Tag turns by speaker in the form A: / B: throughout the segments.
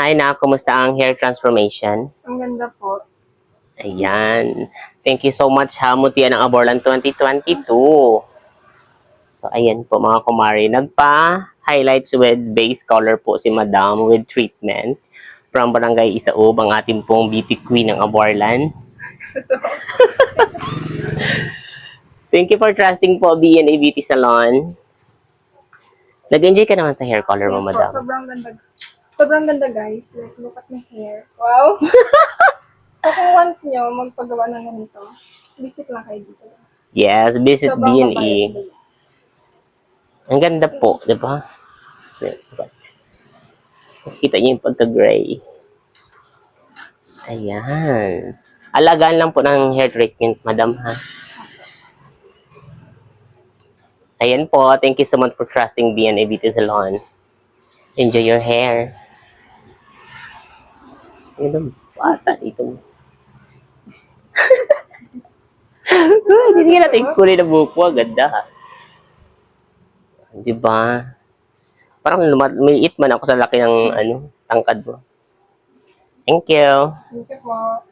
A: Hi na, kumusta ang hair transformation?
B: Ang ganda po.
A: Ayan. Thank you so much ha, Mutian ng Aborlan 2022. So, ayan po mga kumari. Nagpa-highlights with base color po si Madam with treatment from Barangay Isaub, ang ating pong beauty queen ng Aborlan. Thank you for trusting po B&A Beauty Salon. Nag-enjoy ka naman sa hair color mo,
B: Yes po,
A: Madam.
B: sobrang ganda. Sobrang ganda guys. Like, look at my hair. Wow! So kung want nyo magpagawa ng ganito, visit lang kayo dito.
A: Yes, visit
B: Sobrang
A: B&A.
B: mabait.
A: Ang ganda po, di ba? Kita niyo yung pagka-gray. Ayan. Alagaan lang po ng hair treatment, Madam, ha? Ayan po. Thank you so much for trusting B&A Beauty Salon. Enjoy your hair. Ano bata dito? Hindi nga natin kulay na buhok mo. Ganda, ha? Di ba? Parang lumiit man ako sa laki ng tangkad mo. Thank you.
B: Thank you po.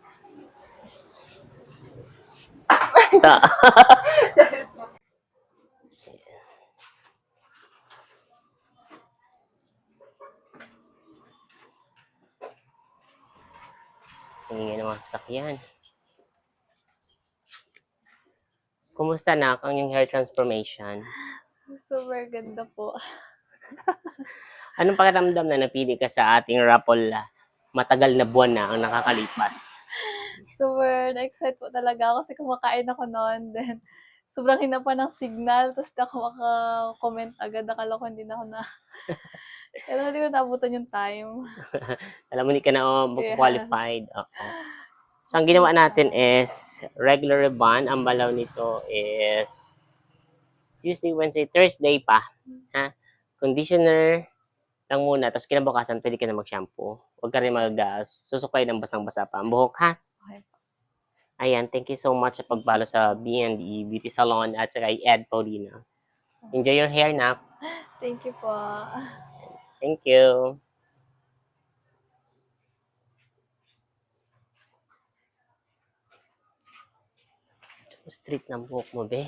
A: Tingin ng mga sasakyan. Kumusta na ang yung hair transformation?
C: Super ganda po.
A: Anong pakiramdam na napili ka sa ating raffle matagal na buwan na ang nakakalipas?
C: Super na-excite po talaga ako kasi kumakain ako noon. Then, sobrang hina pa ng signal. Tapos di ako maka-comment agad. Akala ko hindi na ako na... Pero hindi ko naabutan yung time.
A: Alam mo, hindi ka na
C: Yes.
A: qualified. Oo. So, ang ginawa natin is regular ribbon. Ang balaw nito is Tuesday, Wednesday, Thursday pa. Ha? Conditioner lang muna. Tapos kinabukasan, pwede ka na mag-shampoo. Huwag ka rin susuklay ng basang-basa pa ang buhok, ha?
C: Okay.
A: Ayan, thank you so much sa pagbalo sa B&E Beauty Salon at saka Ed Paulina. Enjoy your hair, na.
C: Thank you po.
A: Thank you. Street ng buhok mo, be.